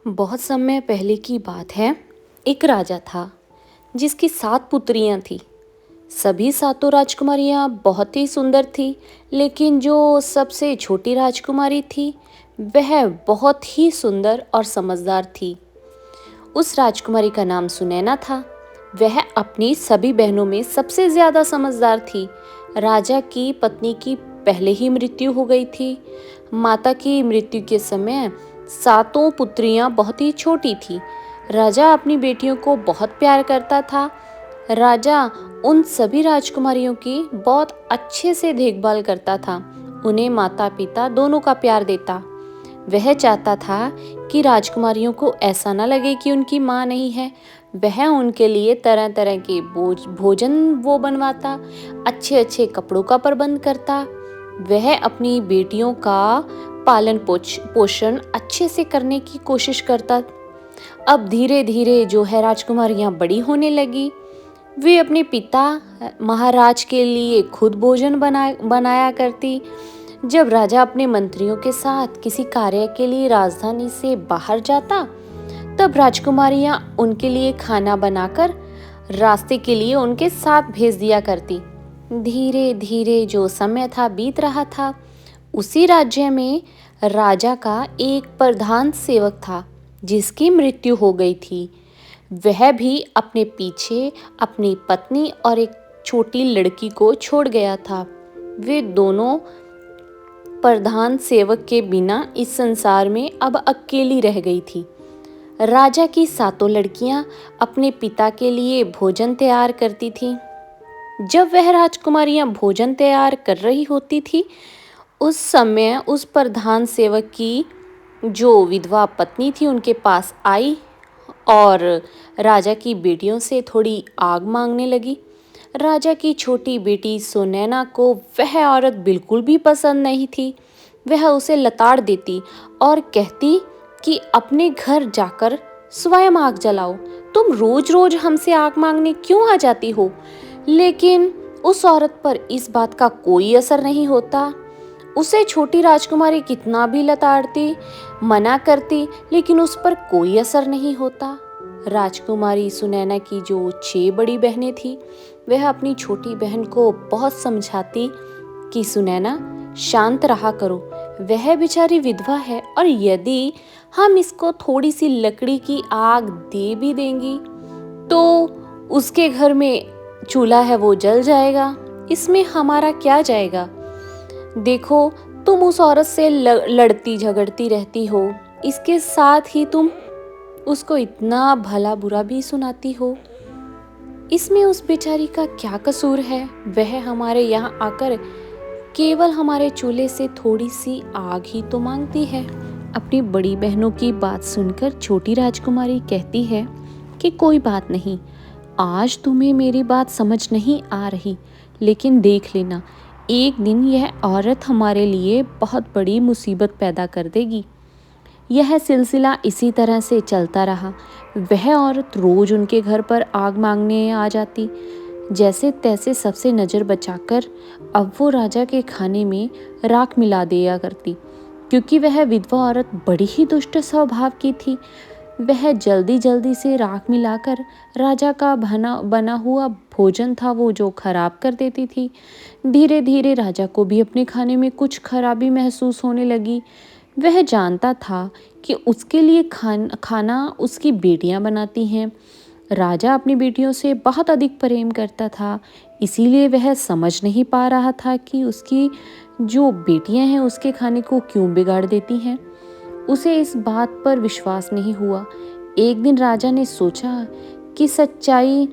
बहुत समय पहले की बात है। एक राजा था जिसकी 7 पुत्रियां थीं। सभी सातों राजकुमारियां बहुत ही सुंदर थीं, लेकिन जो सबसे छोटी राजकुमारी थी वह बहुत ही सुंदर और समझदार थी। उस राजकुमारी का नाम सुनैना था। वह अपनी सभी बहनों में सबसे ज्यादा समझदार थी। राजा की पत्नी की पहले ही मृत्यु हो गई थी। माता की मृत्यु के समय सातों पुत्रियां बहुत ही छोटी थी। राजा अपनी बेटियों को बहुत प्यार करता था। राजा उन सभी राजकुमारियों की बहुत अच्छे से देखभाल करता था। उन्हें माता पिता दोनों का प्यार देता। वह चाहता था कि राजकुमारियों को ऐसा न लगे कि उनकी माँ नहीं है। वह उनके लिए तरह तरह के भोजन वो बनवाता, अच्छे अच्छे कपड़ों का प्रबंध करता। वह अपनी बेटियों का पालन पोषण अच्छे से करने की कोशिश करता। अब धीरे धीरे जो है राजकुमारियां बड़ी होने लगी। वे अपने पिता महाराज के लिए खुद भोजन बनाया करती। जब राजा अपने मंत्रियों के साथ किसी कार्य के लिए राजधानी से बाहर जाता, तब राजकुमारियां उनके लिए खाना बनाकर रास्ते के लिए उनके साथ भेज दिया करती। धीरे धीरे जो समय था बीत रहा था। उसी राज्य में राजा का एक प्रधान सेवक था जिसकी मृत्यु हो गई थी। वह भी अपने पीछे अपनी पत्नी और एक छोटी लड़की को छोड़ गया था। वे दोनों प्रधान सेवक के बिना इस संसार में अब अकेली रह गई थी। राजा की सातों लड़कियां अपने पिता के लिए भोजन तैयार करती थीं। जब वह राजकुमारियां भोजन तैयार कर रही होती थी, उस समय उस प्रधान सेवक की जो विधवा पत्नी थी उनके पास आई और राजा की बेटियों से थोड़ी आग मांगने लगी। राजा की छोटी बेटी सुनैना को वह औरत बिल्कुल भी पसंद नहीं थी। वह उसे लताड़ देती और कहती कि अपने घर जाकर स्वयं आग जलाओ। तुम रोज रोज हमसे आग मांगने क्यों आ जाती हो? लेकिन उस औरत पर इस बात का कोई असर नहीं होता। उसे छोटी राजकुमारी कितना भी लताड़ती, मना करती, लेकिन उस पर कोई असर नहीं होता। राजकुमारी सुनैना की जो 6 बड़ी बहनें थी, वह अपनी छोटी बहन को बहुत समझाती कि सुनैना शांत रहा करो, वह बेचारी विधवा है और यदि हम इसको थोड़ी सी लकड़ी की आग दे भी देंगी तो उसके घर में चूल्हा है वो जल जाएगा, इसमें हमारा क्या जाएगा। देखो, तुम उस औरत से लड़ती झगड़ती रहती हो, इसके साथ ही तुम उसको इतना भला बुरा भी सुनाती हो। इसमें उस बेचारी का क्या कसूर है? वह हमारे यहाँ आकर केवल हमारे चूल्हे से थोड़ी सी आग ही तो मांगती है। अपनी बड़ी बहनों की बात सुनकर छोटी राजकुमारी कहती है कि कोई बात नहीं, आज तुम्हें मेरी बात समझ नहीं आ रही, लेकिन देख लेना, एक दिन यह औरत हमारे लिए बहुत बड़ी मुसीबत पैदा कर देगी। यह सिलसिला इसी तरह से चलता रहा। वह औरत रोज उनके घर पर आग मांगने आ जाती। जैसे तैसे सबसे नज़र बचाकर अब वो राजा के खाने में राख मिला दिया करती, क्योंकि वह विधवा औरत बड़ी ही दुष्ट स्वभाव की थी। वह जल्दी जल्दी से राख मिलाकर राजा का बना हुआ भोजन था वो जो खराब कर देती थी। धीरे धीरे राजा को भी अपने खाने में कुछ खराबी महसूस होने लगी। वह जानता था कि उसके लिए खाना उसकी बेटियां बनाती हैं। राजा अपनी बेटियों से बहुत अधिक प्रेम करता था, इसीलिए वह समझ नहीं पा रहा था कि उसकी जो बेटियां हैं उसके खाने को क्यों बिगाड़ देती हैं। उसे इस बात पर विश्वास नहीं हुआ। एक दिन राजा ने सोचा कि सच्चाई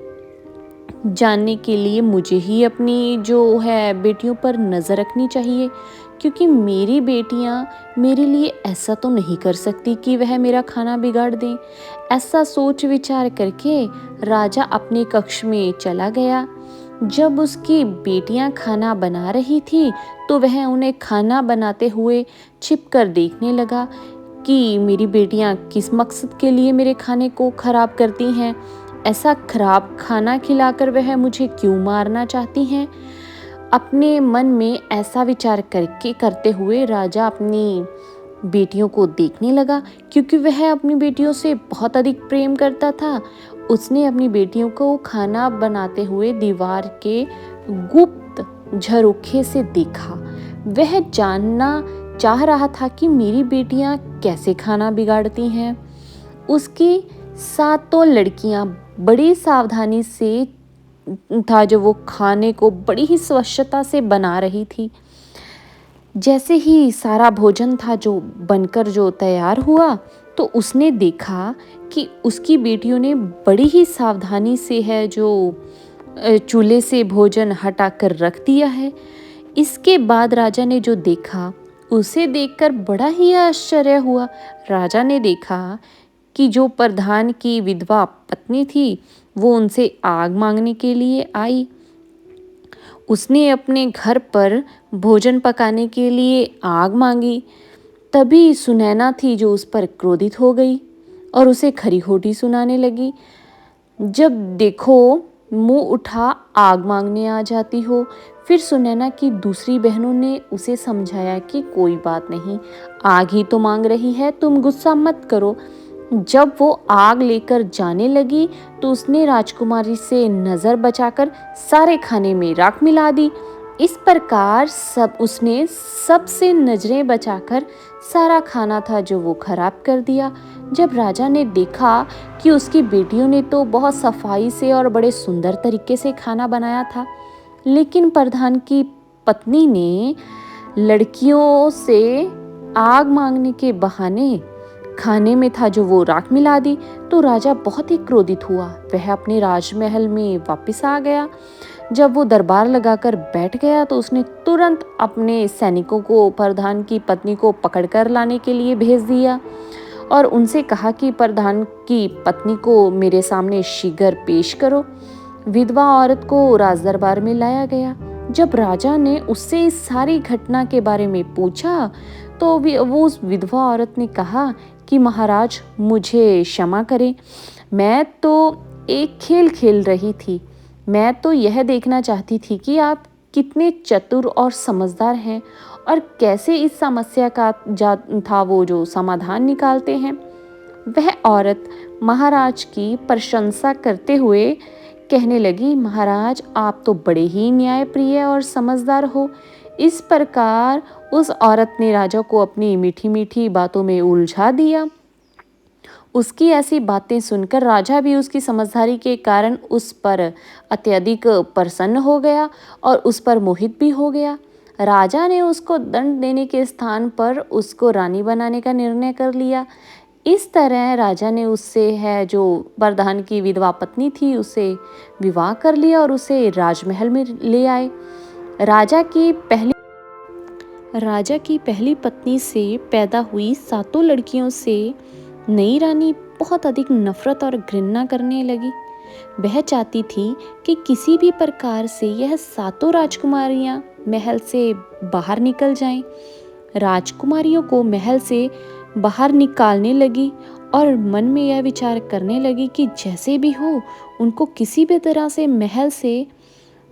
जानने के लिए मुझे ही अपनी जो है बेटियों पर नज़र रखनी चाहिए, क्योंकि मेरी बेटियां मेरे लिए ऐसा तो नहीं कर सकती कि वह मेरा खाना बिगाड़ दें। ऐसा सोच विचार करके राजा अपने कक्ष में चला गया। जब उसकी बेटियां खाना बना रही थी तो वह उन्हें खाना बनाते हुए छिपकर देखने लगा कि मेरी बेटियां किस मकसद के लिए मेरे खाने को खराब करती हैं। ऐसा खराब खाना खिलाकर वह मुझे क्यों मारना चाहती हैं। अपने मन में ऐसा विचार करते हुए राजा अपनी बेटियों को देखने लगा, क्योंकि वह अपनी बेटियों से बहुत अधिक प्रेम करता था। उसने अपनी बेटियों को खाना बनाते हुए दीवार के गुप्त झरोखे से देखा। वह जानना चाह रहा था कि मेरी बेटियां कैसे खाना बिगाड़ती हैं। उसकी सातों लड़कियां बड़ी सावधानी से था जो वो खाने को बड़ी ही स्वच्छता से बना रही थी। जैसे ही सारा भोजन था जो बनकर जो तैयार हुआ, तो उसने देखा कि उसकी बेटियों ने बड़ी ही सावधानी से है जो चूल्हे से भोजन हटाकर रख दिया है। इसके बाद राजा ने जो देखा, उसे देखकर बड़ा ही आश्चर्य हुआ। राजा ने देखा कि जो प्रधान की विधवा पत्नी थी, वो उनसे आग मांगने के लिए आई। उसने अपने घर पर भोजन पकाने के लिए आग मांगी। तभी सुनैना थी जो उस पर क्रोधित हो गई और उसे खरी खोटी सुनाने लगी। जब देखो मुंह उठा आग मांगने आ जाती हो। फिर सुनैना की दूसरी बहनों ने उसे समझाया कि कोई बात नहीं, आग ही तो मांग रही है, तुम गुस्सा मत करो। जब वो आग लेकर जाने लगी, तो उसने राजकुमारी से नजर बचाकर सारे खाने में राख मिला दी। इस प्रकार उसने सबसे नजरें बचाकर सारा खाना था जो वो खराब कर दिया। जब राजा ने देखा कि उसकी बेटियों ने तो बहुत सफाई से और बड़े सुंदर तरीके से खाना बनाया था, लेकिन प्रधान की पत्नी ने लड़कियों से आग मांगने के बहाने खाने में था जो वो राख मिला दी, तो राजा बहुत ही क्रोधित हुआ। वह अपने राजमहल में वापस आ गया। जब वो दरबार लगाकर बैठ गया, तो उसने तुरंत अपने सैनिकों को प्रधान की पत्नी को पकड़कर लाने के लिए भेज दिया और उनसे कहा कि प्रधान की पत्नी को मेरे सामने शीघ्र पेश करो। विधवा औरत को राजदरबार में लाया गया। जब राजा ने उससे इस सारी घटना के बारे में पूछा, तो वो उस विधवा औरत ने कहा कि महाराज, मुझे क्षमा करें, मैं तो एक खेल खेल रही थी। मैं तो यह देखना चाहती थी कि आप कितने चतुर और समझदार हैं और कैसे इस समस्या का था वो जो समाधान निकालते हैं। वह औरत महाराज की प्रशंसा करते हुए कहने लगी, महाराज, आप तो बड़े ही न्यायप्रिय और समझदार हो। इस प्रकार उस औरत ने राजा को अपनी मीठी मीठी बातों में उलझा दिया। उसकी ऐसी बातें सुनकर राजा भी उसकी समझदारी के कारण उस पर अत्यधिक प्रसन्न हो गया और उस पर मोहित भी हो गया। राजा ने उसको दंड देने के स्थान पर उसको रानी बनाने का निर्णय कर लिया। इस तरह राजा ने उससे है जो प्रधान की विधवा पत्नी थी, उसे विवाह कर लिया और उसे राजमहल में ले आए। राजा की पहली राजा की पहली पत्नी से पैदा हुई सातों लड़कियों से नई रानी बहुत अधिक नफरत और घृणा करने लगी। वह चाहती थी कि किसी भी प्रकार से यह सातों राजकुमारियां महल से बाहर निकल जाएं। राजकुमारियों को महल से बाहर निकालने लगी और मन में यह विचार करने लगी कि जैसे भी हो उनको किसी भी तरह से महल से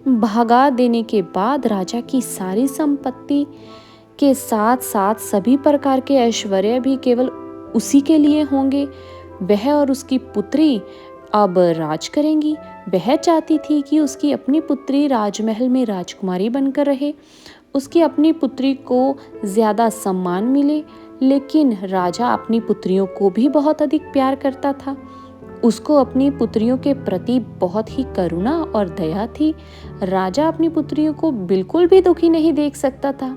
भगा देने के बाद राजा की सारी संपत्ति के साथ साथ सभी प्रकार के ऐश्वर्य भी केवल उसी के लिए होंगे। वह और उसकी पुत्री अब राज करेंगी। वह चाहती थी कि उसकी अपनी पुत्री राजमहल में राजकुमारी बनकर रहे, उसकी अपनी पुत्री को ज़्यादा सम्मान मिले। लेकिन राजा अपनी पुत्रियों को भी बहुत अधिक प्यार करता था। उसको अपनी पुत्रियों के प्रति बहुत ही करुणा और दया थी। राजा अपनी पुत्रियों को बिल्कुल भी दुखी नहीं देख सकता था।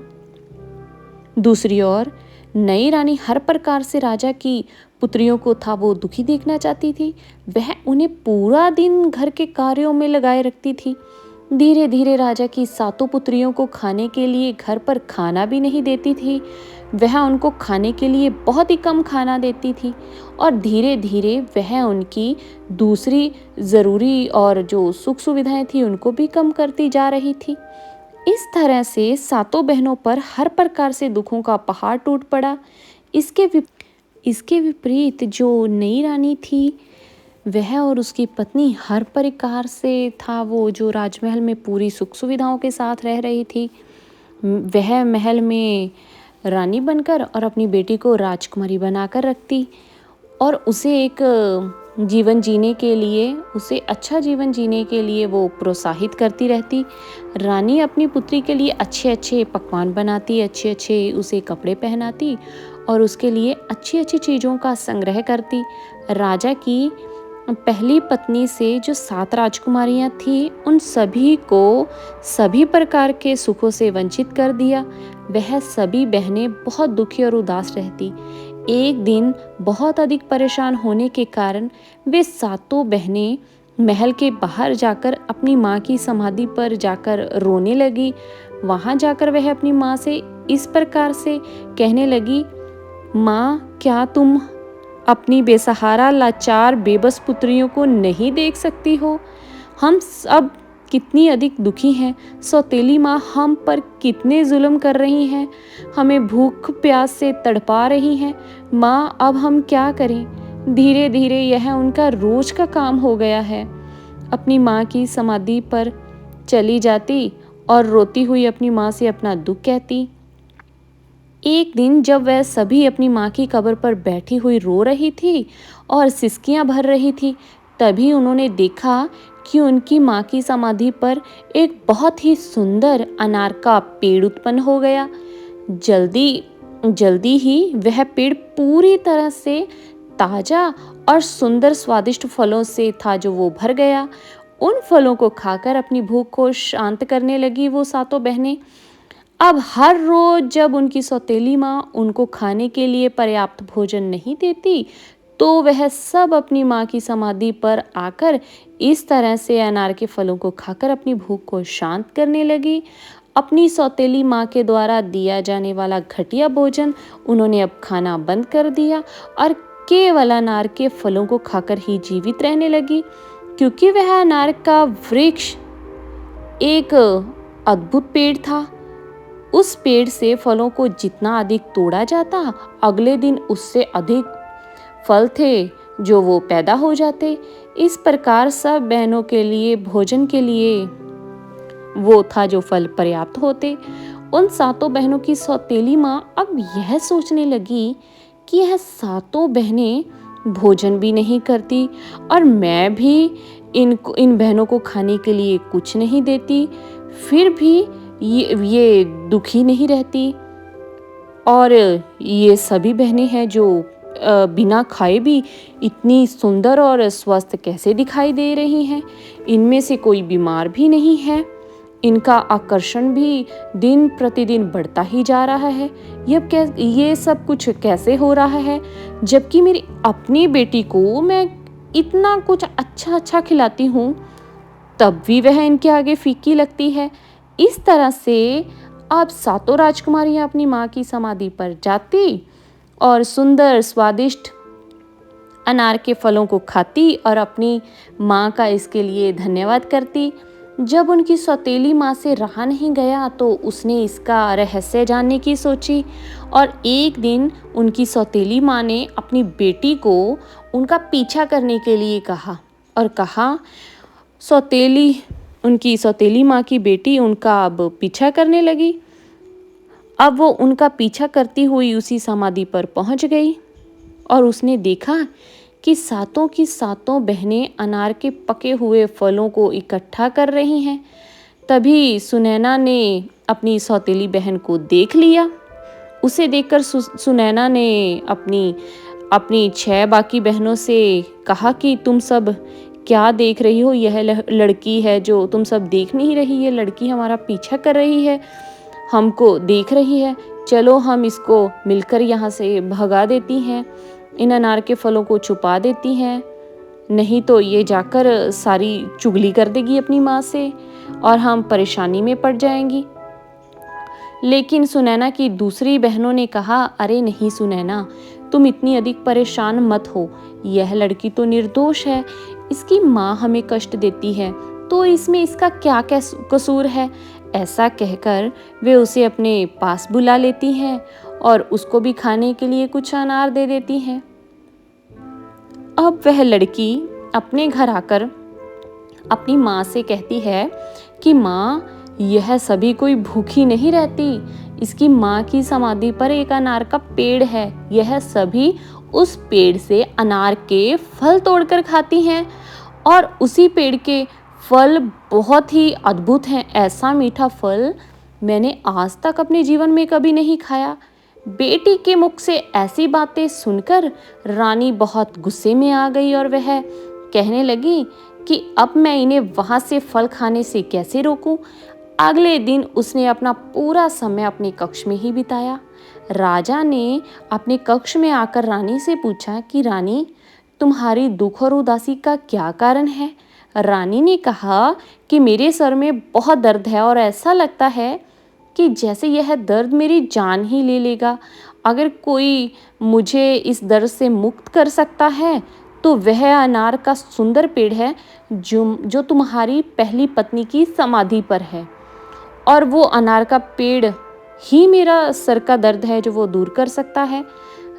दूसरी ओर नई रानी हर प्रकार से राजा की पुत्रियों को था वो दुखी देखना चाहती थी। वह उन्हें पूरा दिन घर के कार्यों में लगाए रखती थी। धीरे धीरे राजा की सातों पुत्रियों को खाने के लिए घर पर खाना भी नहीं देती थी। वह उनको खाने के लिए बहुत ही कम खाना देती थी और धीरे धीरे वह उनकी दूसरी ज़रूरी और जो सुख सुविधाएं थी उनको भी कम करती जा रही थी। इस तरह से सातों बहनों पर हर प्रकार से दुखों का पहाड़ टूट पड़ा। इसके विपरीत जो नई रानी थी, वह और उसकी पत्नी हर प्रकार से था वो जो राजमहल में पूरी सुख सुविधाओं के साथ रह रही थी। वह महल में रानी बनकर और अपनी बेटी को राजकुमारी बनाकर रखती और उसे एक जीवन जीने के लिए, उसे अच्छा जीवन जीने के लिए वो प्रोत्साहित करती रहती। रानी अपनी पुत्री के लिए अच्छे अच्छे पकवान बनाती, अच्छे अच्छे उसे कपड़े पहनाती और उसके लिए अच्छी अच्छी चीज़ों का संग्रह करती। राजा की पहली पत्नी से जो 7 राजकुमारियां थी, उन सभी को सभी प्रकार के सुखों से वंचित कर दिया। वह सभी बहनें बहुत दुखी और उदास रहती। एक दिन बहुत अधिक परेशान होने के कारण वे सातों बहनें महल के बाहर जाकर अपनी माँ की समाधि पर जाकर रोने लगी। वहां जाकर वह अपनी माँ से इस प्रकार से कहने लगी, माँ, क्या तुम अपनी बेसहारा, लाचार, बेबस पुत्रियों को नहीं देख सकती हो? हम सब कितनी अधिक दुखी हैं। सौतेली माँ हम पर कितने जुल्म कर रही हैं, हमें भूख प्यास से तड़पा रही हैं। माँ, अब हम क्या करें? धीरे धीरे यह उनका रोज का काम हो गया है। अपनी माँ की समाधि पर चली जाती और रोती हुई अपनी माँ से अपना दुख कहती। एक दिन जब वह सभी अपनी माँ की कब्र पर बैठी हुई रो रही थी और सिसकियां भर रही थी, तभी उन्होंने देखा कि उनकी माँ की समाधि पर एक बहुत ही सुंदर अनार का पेड़ उत्पन्न हो गया। जल्दी जल्दी ही वह पेड़ पूरी तरह से ताजा और सुंदर स्वादिष्ट फलों से था जो वो भर गया। उन फलों को खाकर अपनी भूख को शांत करने लगी वो सातों बहनें। अब हर रोज जब उनकी सौतेली माँ उनको खाने के लिए पर्याप्त भोजन नहीं देती, तो वह सब अपनी माँ की समाधि पर आकर इस तरह से अनार के फलों को खाकर अपनी भूख को शांत करने लगी। अपनी सौतेली माँ के द्वारा दिया जाने वाला घटिया भोजन उन्होंने अब खाना बंद कर दिया और केवल अनार के फलों को खाकर ही जीवित रहने लगी, क्योंकि वह अनार का वृक्ष एक अद्भुत पेड़ था। उस पेड़ से फलों को जितना अधिक तोड़ा जाता, अगले दिन उससे अधिक फल थे जो वो पैदा हो जाते। इस प्रकार सब बहनों के लिए भोजन के लिए वो था जो फल पर्याप्त होते। उन सातों बहनों की सौतेली माँ अब यह सोचने लगी कि यह सातों बहनें भोजन भी नहीं करती और मैं भी इन बहनों को खाने के लिए कुछ नहीं देती, फिर भी ये दुखी नहीं रहती। और ये सभी बहनें हैं जो बिना खाए भी इतनी सुंदर और स्वस्थ कैसे दिखाई दे रही हैं। इनमें से कोई बीमार भी नहीं है, इनका आकर्षण भी दिन प्रतिदिन बढ़ता ही जा रहा है। ये सब कुछ कैसे हो रहा है, जबकि मेरी अपनी बेटी को मैं इतना कुछ अच्छा अच्छा खिलाती हूँ, तब भी वह इनके आगे फीकी लगती है। इस तरह से अब सातों राजकुमारियां अपनी माँ की समाधि पर जाती और सुंदर स्वादिष्ट अनार के फलों को खाती और अपनी माँ का इसके लिए धन्यवाद करती। जब उनकी सौतेली माँ से रहा नहीं गया तो उसने इसका रहस्य जानने की सोची और एक दिन उनकी सौतेली माँ ने अपनी बेटी को उनका पीछा करने के लिए कहा और कहा, उनकी सौतेली माँ की बेटी उनका अब पीछा करने लगी। अब वो उनका पीछा करती हुई उसी समाधि पर पहुंच गई और उसने देखा कि सातों की सातों बहनें अनार के पके हुए फलों को इकट्ठा कर रही हैं। तभी सुनैना ने अपनी सौतेली बहन को देख लिया। उसे देखकर सुनैना ने अपनी 6 बाकी बहनों से कहा कि तुम सब क्या देख रही हो? यह लड़की है जो तुम सब देख नहीं रही, ये लड़की हमारा पीछा कर रही है, हमको देख रही है। चलो हम इसको मिलकर यहाँ से भगा देती हैं, इन अनार के फलों को छुपा देती हैं, नहीं तो ये जाकर सारी चुगली कर देगी अपनी माँ से और हम परेशानी में पड़ जाएंगी। लेकिन सुनैना की दूसरी बहनों ने कहा, अरे नहीं सुनैना, तुम इतनी अधिक परेशान मत हो, यह लड़की तो निर्दोष है, इसकी माँ हमें कष्ट देती है तो इसमें इसका क्या कसूर है। ऐसा कहकर वे उसे अपने पास बुला लेती हैं और उसको भी खाने के लिए कुछ अनार दे देती हैं। अब वह लड़की अपने घर आकर अपनी माँ से कहती है कि माँ, यह सभी कोई भूखी नहीं रहती, इसकी माँ की समाधि पर एक अनार का पेड़ है। यह सभी उस पेड़ से अनार के फल तोड़कर खाती हैं और उसी पेड़ के फल बहुत ही अद्भुत हैं। ऐसा मीठा फल मैंने आज तक अपने जीवन में कभी नहीं खाया। बेटी के मुख से ऐसी बातें सुनकर रानी बहुत गुस्से में आ गई और वह कहने लगी कि अब मैं इन्हें वहां से फल खाने से कैसे रोकूं। अगले दिन उसने अपना पूरा समय अपने कक्ष में ही बिताया। राजा ने अपने कक्ष में आकर रानी से पूछा कि रानी, तुम्हारी दुख और उदासी का क्या कारण है। रानी ने कहा कि मेरे सर में बहुत दर्द है और ऐसा लगता है कि जैसे यह दर्द मेरी जान ही ले लेगा। अगर कोई मुझे इस दर्द से मुक्त कर सकता है तो वह अनार का सुंदर पेड़ है जो तुम्हारी पहली पत्नी की समाधि पर है, और वो अनार का पेड़ ही मेरा सर का दर्द है जो वो दूर कर सकता है।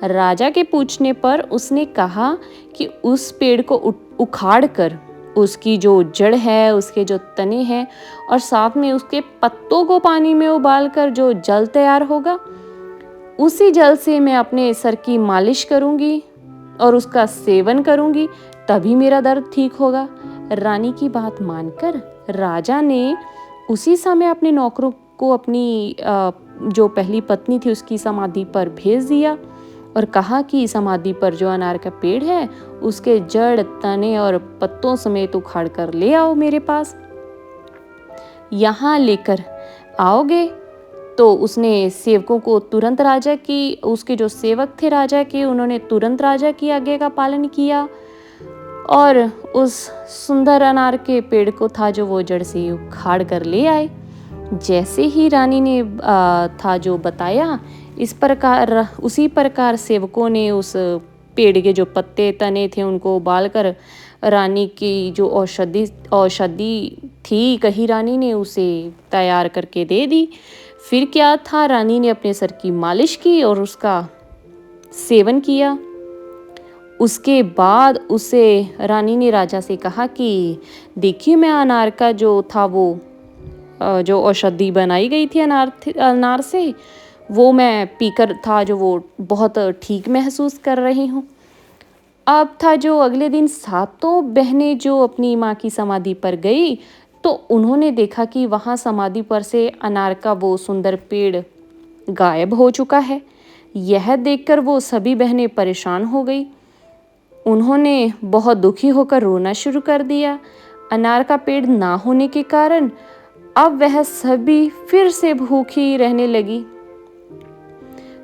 राजा के पूछने पर उसने कहा कि उस पेड़ को उखाड़ कर उसकी जो जड़ है, उसके जो तने हैं और साथ में उसके पत्तों को पानी में उबाल कर जो जल तैयार होगा, उसी जल से मैं अपने सर की मालिश करूंगी और उसका सेवन करूंगी, तभी मेरा दर्द ठीक होगा। रानी की बात मानकर राजा ने उसी समय अपने नौकरों को अपनी जो पहली पत्नी थी उसकी समाधि पर भेज दिया और कहा कि समाधि पर जो अनार का पेड़ है उसके जड़, तने और पत्तों समेत उखाड़ कर ले आओ मेरे पास। यहाँ लेकर आओगे तो उसने सेवकों को तुरंत राजा की, उसके जो सेवक थे राजा के, उन्होंने तुरंत राजा की आज्ञा का पालन किया और उस सुंदर अनार के पेड़ को था जो वो जड़ से उखाड़ कर ले आए। जैसे ही रानी ने था जो बताया, इस प्रकार उसी प्रकार सेवकों ने उस पेड़ के जो पत्ते तने थे उनको उबालकर रानी की जो औषधि थी कही रानी ने उसे तैयार करके दे दी। फिर क्या था, रानी ने अपने सर की मालिश की और उसका सेवन किया। उसके बाद उसे रानी ने राजा से कहा कि देखिए, मैं अनार का जो था वो जो औषधि बनाई गई थी अनार से, वो मैं पीकर था जो वो बहुत ठीक महसूस कर रही हूँ। अब था जो अगले दिन सातों बहनें जो अपनी माँ की समाधि पर गई तो उन्होंने देखा कि वहाँ समाधि पर से अनार का वो सुंदर पेड़ गायब हो चुका है। यह देखकर वो सभी बहनें परेशान हो गई। उन्होंने बहुत दुखी होकर रोना शुरू कर दिया। अनार का पेड़ ना होने के कारण अब वह सभी फिर से भूखी रहने लगी।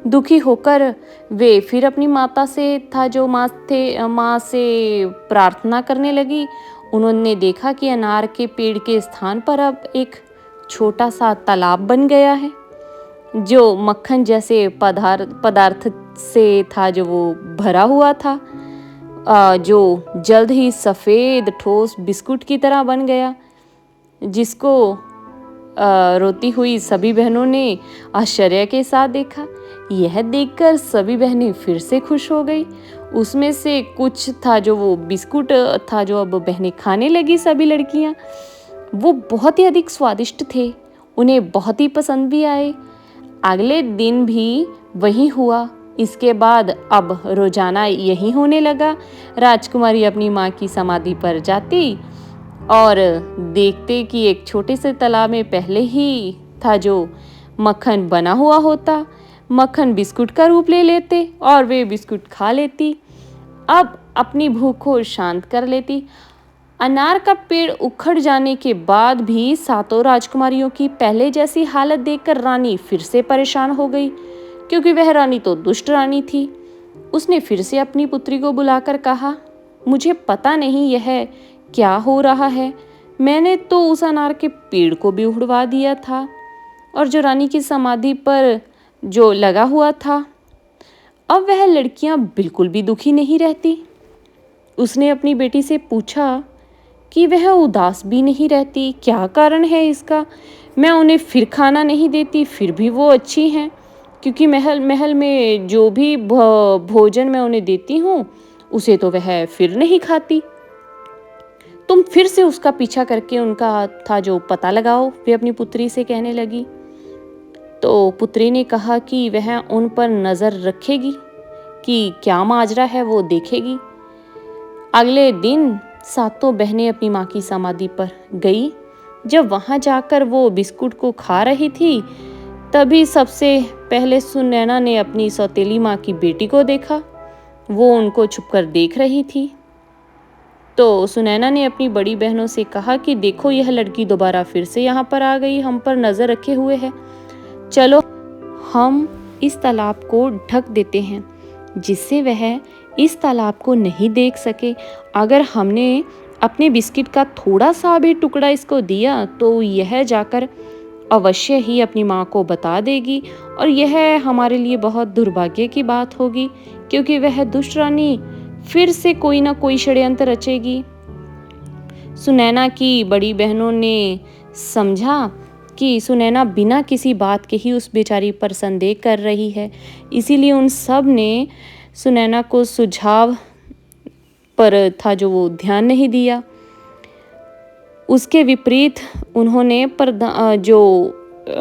दुखी होकर वे फिर अपनी माता से था जो माँ से प्रार्थना करने लगी। उन्होंने देखा कि अनार के पेड़ के स्थान पर अब एक छोटा सा तालाब बन गया है जो मक्खन जैसे पदार्थ से था जो वो भरा हुआ था, जो जल्द ही सफ़ेद ठोस बिस्कुट की तरह बन गया, जिसको रोती हुई सभी बहनों ने आश्चर्य के साथ देखा। यह देखकर सभी बहनें फिर से खुश हो गई। उसमें से कुछ था जो वो बिस्कुट था जो अब बहनें खाने लगी। सभी लड़कियां वो बहुत ही अधिक स्वादिष्ट थे, उन्हें बहुत ही पसंद भी आए। अगले दिन भी वही हुआ। इसके बाद अब रोजाना यही होने लगा। राजकुमारी अपनी माँ की समाधि पर जाती और देखते कि एक छोटे से तालाब में पहले ही था जो मक्खन बना हुआ होता। मक्खन बिस्कुट का रूप ले लेते और वे बिस्कुट खा लेती। अब अपनी भूख को शांत कर लेती। अनार का पेड़ उखड़ जाने के बाद भी सातों राजकुमारियों की पहले जैसी हालत देखकर रानी फिर से परेशान हो गई, क्योंकि वह रानी तो दुष्ट रानी थी। उसने फिर से अपनी पुत्री को बुलाकर कहा, मुझे पता नहीं यह क्या हो रहा है। मैंने तो उस अनार के पेड़ को भी उड़वा दिया था और जो रानी की समाधि पर जो लगा हुआ था, अब वह लड़कियां बिल्कुल भी दुखी नहीं रहती। उसने अपनी बेटी से पूछा कि वह उदास भी नहीं रहती, क्या कारण है इसका। मैं उन्हें फिर खाना नहीं देती, फिर भी वो अच्छी हैं, क्योंकि महल में जो भी भोजन मैं उन्हें देती हूँ उसे तो वह फिर नहीं खाती। तुम फिर से उसका पीछा करके उनका था जो पता लगाओ, वे अपनी पुत्री से कहने लगी। तो पुत्री ने कहा कि वह उन पर नज़र रखेगी कि क्या माजरा है, वो देखेगी। अगले दिन सातों बहनें अपनी माँ की समाधि पर गई। जब वहां जाकर वो बिस्कुट को खा रही थी, तभी सबसे पहले सुनैना ने अपनी सौतेली माँ की बेटी को देखा। वो उनको छुपकर देख रही थी। तो सुनैना ने अपनी बड़ी बहनों से कहा कि देखो, यह लड़की दोबारा फिर से यहाँ पर आ गई, हम पर नजर रखे हुए है। चलो हम इस तालाब को ढक देते हैं, जिससे वह इस तालाब को नहीं देख सके। अगर हमने अपने बिस्किट का थोड़ा सा भी टुकड़ा इसको दिया तो यह जाकर अवश्य ही अपनी माँ को बता देगी, और यह हमारे लिए बहुत दुर्भाग्य की बात होगी, क्योंकि वह दुष्ट रानी फिर से कोई ना कोई षड्यंत्र रचेगी। सुनैना की बड़ी बहनों ने समझा कि सुनैना बिना किसी बात के ही उस बेचारी पर संदेह कर रही है, इसीलिए उन सब ने सुनैना को सुझाव पर था जो वो ध्यान नहीं दिया। उसके विपरीत उन्होंने जो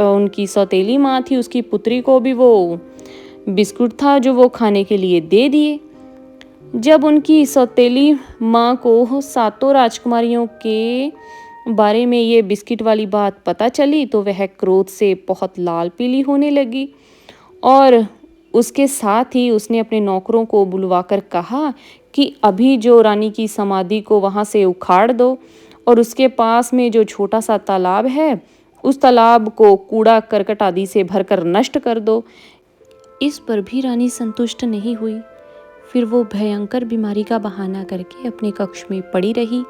उनकी सौतेली माँ थी, उसकी पुत्री को भी वो बिस्कुट था जो वो खाने के लिए दे दिए। जब उनकी सौतेली माँ को सातों राजकुमारियों के बारे में ये बिस्किट वाली बात पता चली तो वह क्रोध से बहुत लाल पीली होने लगी, और उसके साथ ही उसने अपने नौकरों को बुलवाकर कहा कि अभी जो रानी की समाधि को वहाँ से उखाड़ दो, और उसके पास में जो छोटा सा तालाब है, उस तालाब को कूड़ा करकट आदि से भरकर नष्ट कर दो। इस पर भी रानी संतुष्ट नहीं हुई। फिर वो भयंकर बीमारी का बहाना करके अपने कक्ष में पड़ी रही,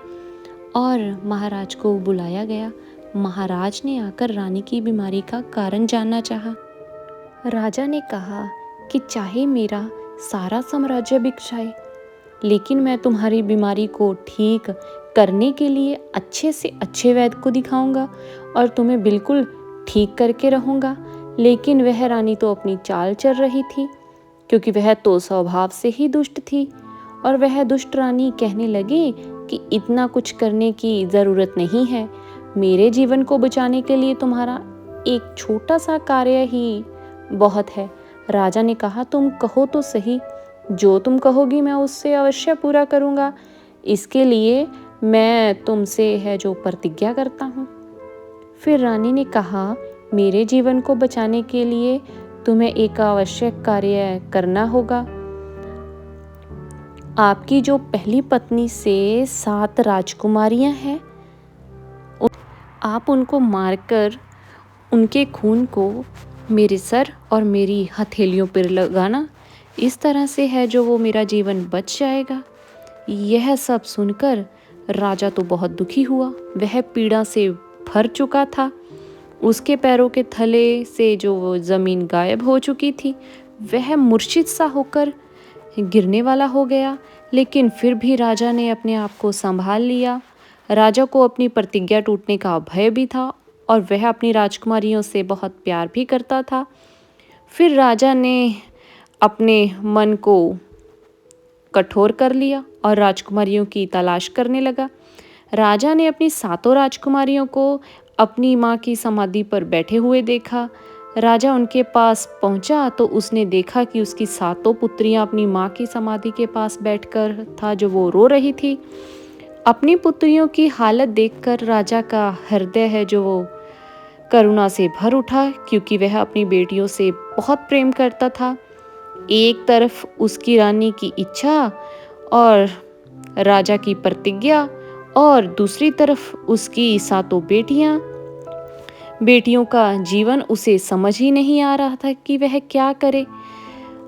और महाराज को बुलाया गया। महाराज ने आकर रानी की बीमारी का कारण जानना चाहा। राजा ने कहा कि चाहे मेरा सारा साम्राज्य बिक जाए, लेकिन मैं तुम्हारी बीमारी को ठीक करने के लिए अच्छे से अच्छे वैद्य को दिखाऊंगा और तुम्हें बिल्कुल ठीक करके रहूंगा। लेकिन वह रानी तो अपनी चाल चल रही थी, क्योंकि वह तो स्वभाव से ही दुष्ट थी, और वह दुष्ट रानी कहने लगी कि इतना कुछ करने की ज़रूरत नहीं है। मेरे जीवन को बचाने के लिए तुम्हारा एक छोटा सा कार्य ही बहुत है। राजा ने कहा, तुम कहो तो सही, जो तुम कहोगी मैं उससे अवश्य पूरा करूँगा। इसके लिए मैं तुमसे है जो प्रतिज्ञा करता हूँ। फिर रानी ने कहा, मेरे जीवन को बचाने के लिए तुम्हें एक आवश्यक कार्य करना होगा। आपकी जो पहली पत्नी से 7 राजकुमारियां हैं, आप उनको मारकर उनके खून को मेरे सर और मेरी हथेलियों पर लगाना। इस तरह से है जो वो मेरा जीवन बच जाएगा। यह सब सुनकर राजा तो बहुत दुखी हुआ। वह पीड़ा से भर चुका था। उसके पैरों के थले से जो ज़मीन गायब हो चुकी थी, वह मूर्छित सा होकर गिरने वाला हो गया। लेकिन फिर भी राजा ने अपने आप को संभाल लिया। राजा को अपनी प्रतिज्ञा टूटने का भय भी था, और वह अपनी राजकुमारियों से बहुत प्यार भी करता था। फिर राजा ने अपने मन को कठोर कर लिया और राजकुमारियों की तलाश करने लगा। राजा ने अपनी 7 राजकुमारियों को अपनी माँ की समाधि पर बैठे हुए देखा। राजा उनके पास पहुंचा तो उसने देखा कि उसकी 7 पुत्रियां अपनी माँ की समाधि के पास बैठकर था जो वो रो रही थी। अपनी पुत्रियों की हालत देखकर राजा का हृदय है जो वो करुणा से भर उठा, क्योंकि वह अपनी बेटियों से बहुत प्रेम करता था। एक तरफ उसकी रानी की इच्छा और राजा की प्रतिज्ञा, और दूसरी तरफ उसकी 7 बेटियों का जीवन उसे समझ ही नहीं आ रहा था कि वह क्या करे।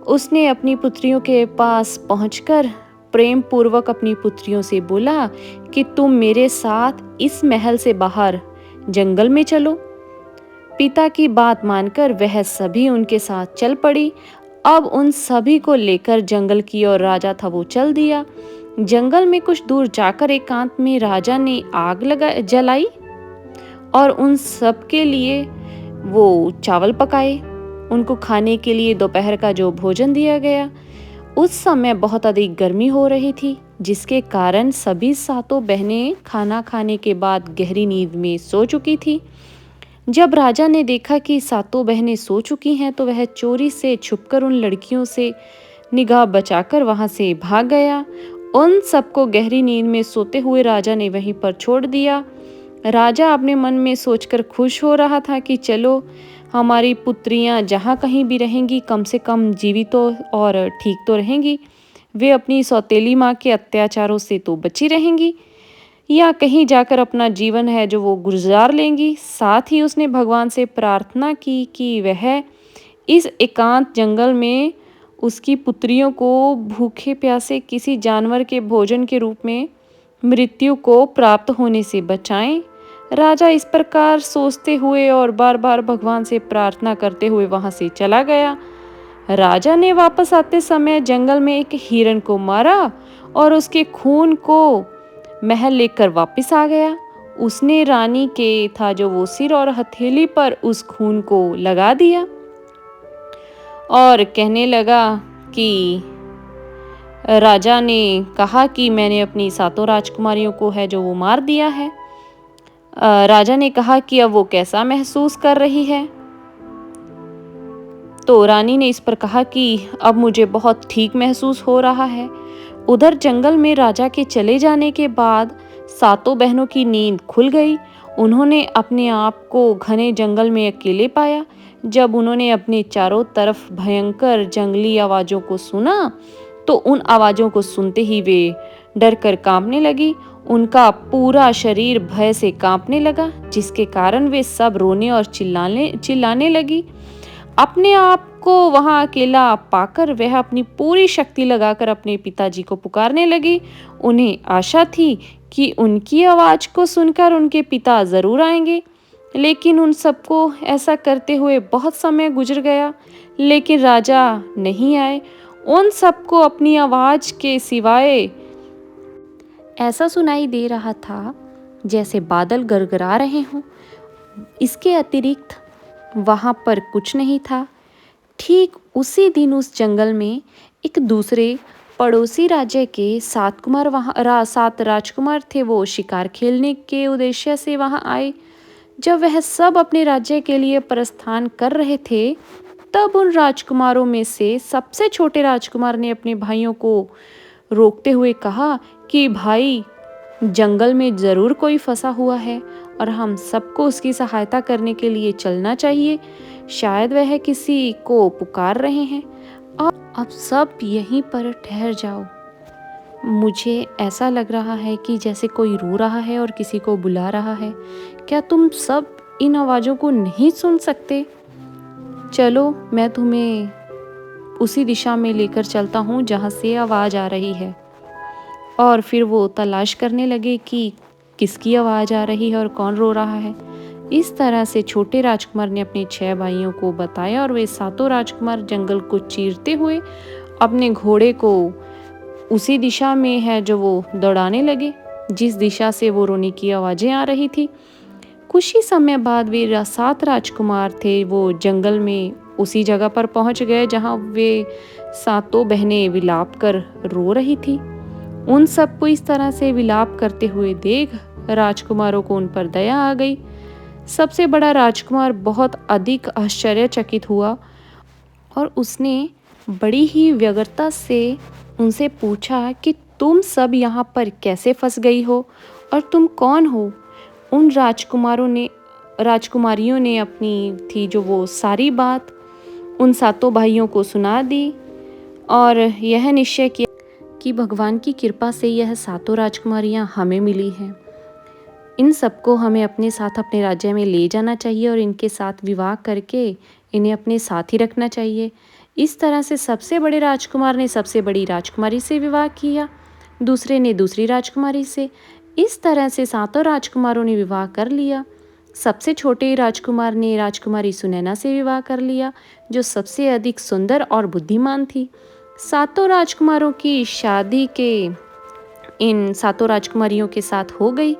उसने अपनी पुत्रियों के पास पहुंचकर प्रेम पूर्वक अपनी पुत्रियों से बोला कि तुम मेरे साथ इस महल से बाहर जंगल में चलो। पिता की बात मानकर वह सभी उनके साथ चल पड़ी। अब उन सभी को लेकर जंगल की ओर राजा था वो चल दिया। जंगल में कुछ दूर जाकर एकांत में राजा ने आग जलाई और उन सब के लिए वो चावल पकाए। उनको खाने के लिए दोपहर का जो भोजन दिया गया। उस समय बहुत अधिक गर्मी हो रही थी, जिसके कारण सभी 7 बहनें खाना खाने के बाद गहरी नींद में सो चुकी थी। जब राजा ने देखा कि सातों बहनें सो चुकी हैं तो वह चोरी से छुपकर उन लड़कियों से निगाह बचाकर वहां से भाग गया। उन सबको गहरी नींद में सोते हुए राजा ने वहीं पर छोड़ दिया। राजा अपने मन में सोचकर खुश हो रहा था कि चलो, हमारी पुत्रियां जहाँ कहीं भी रहेंगी कम से कम जीवित तो और ठीक तो रहेंगी। वे अपनी सौतेली माँ के अत्याचारों से तो बची रहेंगी, या कहीं जाकर अपना जीवन है जो वो गुजार लेंगी। साथ ही उसने भगवान से प्रार्थना की कि वह इस एकांत जंगल में उसकी पुत्रियों को भूखे प्यासे किसी जानवर के भोजन के रूप में मृत्यु को प्राप्त होने से बचाएं। राजा इस प्रकार सोचते हुए और बार बार भगवान से प्रार्थना करते हुए वहां से चला गया। राजा ने वापस आते समय जंगल में एक हिरण को मारा और उसके खून को महल लेकर वापस आ गया। उसने रानी के था जो वो सिर और हथेली पर उस खून को लगा दिया और कहने लगा कि राजा ने कहा कि मैंने अपनी सातों राजकुमारियों को है जो वो मार दिया है। राजा ने कहा कि अब वो कैसा महसूस कर रही है। तो रानी ने इस पर कहा कि अब मुझे बहुत ठीक महसूस हो रहा है। उधर जंगल में राजा के चले जाने के बाद सातों बहनों की नींद खुल गई। उन्होंने अपने आप को घने जंगल में अकेले पाया। जब उन्होंने अपने चारों तरफ भयंकर जंगली आवाज़ों को सुना तो उन आवाज़ों को सुनते ही वे डर कर कांपने लगी। उनका पूरा शरीर भय से कांपने लगा, जिसके कारण वे सब रोने और चिल्लाने लगी। अपने आप को वहां अकेला पाकर वह अपनी पूरी शक्ति लगाकर अपने पिताजी को पुकारने लगी। उन्हें आशा थी कि उनकी आवाज को सुनकर उनके पिता जरूर आएंगे, लेकिन उन सबको ऐसा करते हुए बहुत समय गुजर गया, लेकिन राजा नहीं आए। उन सबको अपनी आवाज के सिवाय ऐसा सुनाई दे रहा था जैसे बादल गरगरा रहे हों। इसके अतिरिक्त वहां पर कुछ नहीं था। ठीक उसी दिन उस जंगल में एक दूसरे पड़ोसी राज्य के सात राजकुमार थे। वो शिकार खेलने के उद्देश्य से वहां आए। जब वह सब अपने राज्य के लिए प्रस्थान कर रहे थे, तब उन राजकुमारों में से सबसे छोटे राजकुमार ने अपने भाइयों को रोकते हुए कहा कि भाई, जंगल में जरूर कोई फंसा हुआ है और हम सबको उसकी सहायता करने के लिए चलना चाहिए। शायद वह किसी को पुकार रहे हैं। अब सब यहीं पर ठहर जाओ। मुझे ऐसा लग रहा है कि जैसे कोई रो रहा है और किसी को बुला रहा है। क्या तुम सब इन आवाज़ों को नहीं सुन सकते? चलो, मैं तुम्हें उसी दिशा में लेकर चलता हूँ जहाँ से आवाज़ आ रही है। और फिर वो तलाश करने लगे कि किसकी आवाज़ आ रही है और कौन रो रहा है। इस तरह से छोटे राजकुमार ने अपने 6 भाइयों को बताया और वे सातों राजकुमार जंगल को चीरते हुए अपने घोड़े को उसी दिशा में है जो वो दौड़ाने लगे, जिस दिशा से वो रोने की आवाज़ें आ रही थी। कुछ ही समय बाद वे 7 राजकुमार थे वो जंगल में उसी जगह पर पहुंच गए जहां वे सातों बहनें विलाप कर रो रही थी। उन सबको इस तरह से विलाप करते हुए देख राजकुमारों को उन पर दया आ गई। सबसे बड़ा राजकुमार बहुत अधिक आश्चर्यचकित हुआ और उसने बड़ी ही व्यग्रता से उनसे पूछा कि तुम सब यहाँ पर कैसे फंस गई हो और तुम कौन हो? उन राजकुमारियों ने अपनी थी जो वो सारी बात उन सातों भाइयों को सुना दी और यह निश्चय किया कि भगवान की कृपा से यह सातों राजकुमारियां हमें मिली हैं। इन सबको हमें अपने साथ अपने राज्य में ले जाना चाहिए और इनके साथ विवाह करके इन्हें अपने साथ ही रखना चाहिए। इस तरह से सबसे बड़े राजकुमार ने सबसे बड़ी राजकुमारी से विवाह किया, दूसरे ने दूसरी राजकुमारी से। इस तरह से सातों राजकुमारों ने विवाह कर लिया। सबसे छोटे राजकुमार ने राजकुमारी सुनैना से विवाह कर लिया, जो सबसे अधिक सुंदर और बुद्धिमान थी। सातों राजकुमारों की शादी इन सातों राजकुमारियों के साथ हो गई।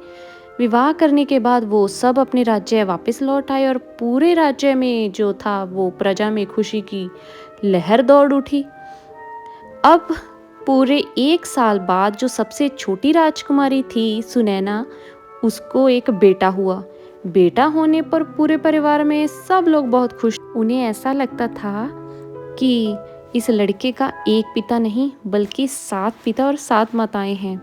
विवाह करने के बाद वो सब अपने राज्य वापस लौट आए और पूरे राज्य में जो था वो प्रजा में खुशी की लहर दौड़ उठी। अब पूरे 1 साल बाद जो सबसे छोटी राजकुमारी थी सुनैना, उसको एक बेटा हुआ। बेटा होने पर पूरे परिवार में सब लोग बहुत खुश। उन्हें ऐसा लगता था कि इस लड़के का एक पिता नहीं बल्कि 7 पिता और 7 माताएं हैं।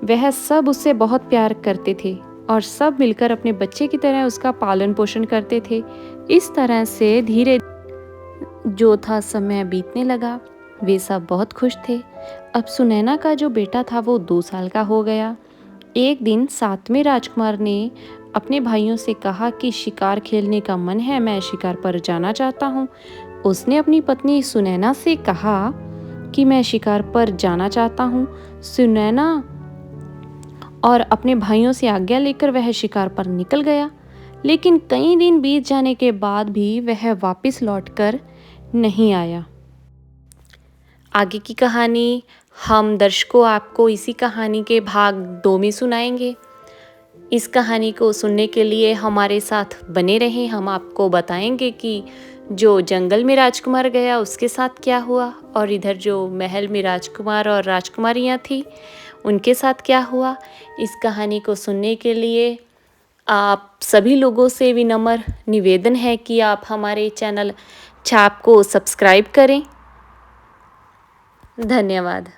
वह सब उससे बहुत प्यार करते थे और सब मिलकर अपने बच्चे की तरह उसका पालन पोषण करते थे। इस तरह से धीरे जो था समय बीतने लगा। वे सब बहुत खुश थे। अब सुनैना का जो बेटा था वो 2 साल का हो गया। एक दिन 7वें राजकुमार ने अपने भाइयों से कहा कि शिकार खेलने का मन है, मैं शिकार पर जाना चाहता हूँ। उसने अपनी पत्नी सुनैना से कहा कि मैं शिकार पर जाना चाहता हूँ। सुनैना और अपने भाइयों से आज्ञा लेकर वह शिकार पर निकल गया, लेकिन कई दिन बीत जाने के बाद भी वह वापस लौटकर नहीं आया। आगे की कहानी हम दर्शकों आपको इसी कहानी के भाग 2 में सुनाएंगे। इस कहानी को सुनने के लिए हमारे साथ बने रहें। हम आपको बताएंगे कि जो जंगल में राजकुमार गया उसके साथ क्या हुआ और इधर जो महल में राजकुमार और राजकुमारियाँ थी उनके साथ क्या हुआ। इस कहानी को सुनने के लिए आप सभी लोगों से विनम्र निवेदन है कि आप हमारे चैनल छाप को सब्सक्राइब करें। धन्यवाद।